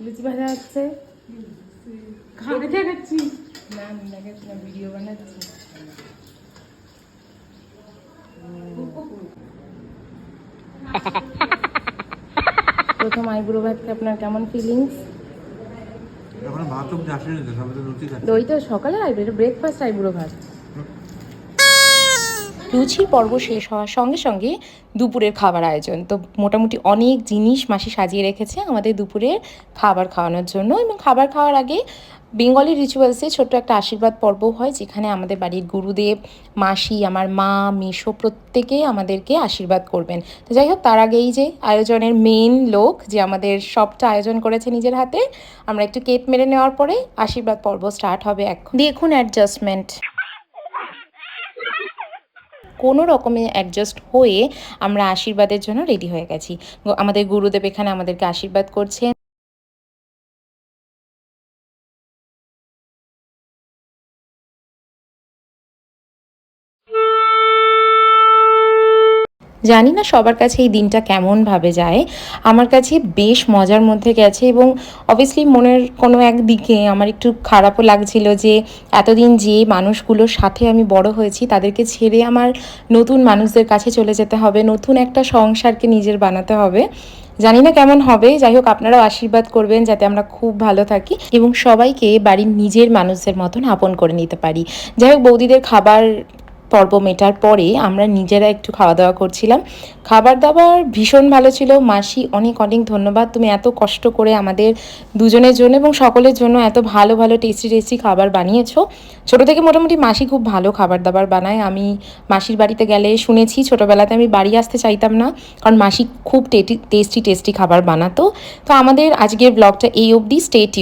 লুচি ভাজা হচ্ছে। খাওয়া দেখাচ্ছি না, আমি দেখাচ্ছি না, ভিডিও বানাচ্ছি। প্রথম আইবুড়ো ভাতকে আপনার কেমন ফিলিংস? এখন ভাত তো আসেনি তো, সবাই তো রুটি খাচ্ছে। ওই তো সকালে আইবুড়ো ব্রেকফাস্ট আইবুড়ো ভাত। লুচির পর্ব শেষ হওয়ার সঙ্গে সঙ্গে দুপুরের খাবার আয়োজন। তো মোটামুটি অনেক জিনিস মাসি সাজিয়ে রেখেছে আমাদের দুপুরের খাবার খাওয়ানোর জন্য। এবং খাবার খাওয়ার আগে বেঙ্গলি রিচুয়ালসে ছোট্ট একটা আশীর্বাদ পর্ব হয়, যেখানে আমাদের বাড়ির গুরুদেব, মাসি, আমার মা, মেসো প্রত্যেকে আমাদেরকে আশীর্বাদ করবেন। তো যাই হোক, তার আগে এই যে আয়োজনের মেইন লোক যে আমাদের সবটা আয়োজন করেছে নিজের হাতে, আমরা একটু কেক মেরে নেওয়ার পরে আশীর্বাদ পর্ব স্টার্ট হবে। এখন দেখুন অ্যাডজাস্টমেন্ট, কোনো রকমে অ্যাডজাস্ট হয়ে আমরা আশীর্বাদের জন্য রেডি হয়ে গেছি। আমাদের গুরুদেব এখানে আমাদেরকে আশীর্বাদ করছেন। জানি না সবার কাছে এই দিনটা কেমনভাবে যায়, আমার কাছে বেশ মজার মধ্যে গেছে। এবং অবভিয়াসলি মনের কোনো একদিকে আমার একটু খারাপও লাগছিল যে এতদিন যে মানুষগুলোর সাথে আমি বড় হয়েছি তাদেরকে ছেড়ে আমার নতুন মানুষদের কাছে চলে যেতে হবে, নতুন একটা সংসারকে নিজের বানাতে হবে। জানি না কেমন হবে, যাই হোক আপনারাও আশীর্বাদ করবেন যাতে আমরা খুব ভালো থাকি এবং সবাইকে বাড়ির নিজের মানুষদের মতন আপন করে নিতে পারি। যাই হোক, বৌদিদের খাবার পর্ব মেটার পরে আমরা নিজেরা একটু খাওয়া দাওয়া করছিলাম। খাবার দাবার ভীষণ ভালো ছিল। মাসি অনেক অনেক ধন্যবাদ, তুমি এত কষ্ট করে আমাদের দুজনের জন্য এবং সকলের জন্য এত ভালো ভালো টেস্টি টেস্টি খাবার বানিয়েছো। ছোটো থেকে মোটামুটি মাসি খুব ভালো খাবার দাবার বানায়। আমি মাসির বাড়িতে গেলে শুনেছি, ছোটোবেলাতে আমি বাড়ি আসতে চাইতাম না কারণ মাসি খুব টেস্টি টেস্টি খাবার বানাতো। তো আমাদের আজকের ব্লগটা এই অবধি। Stay tune.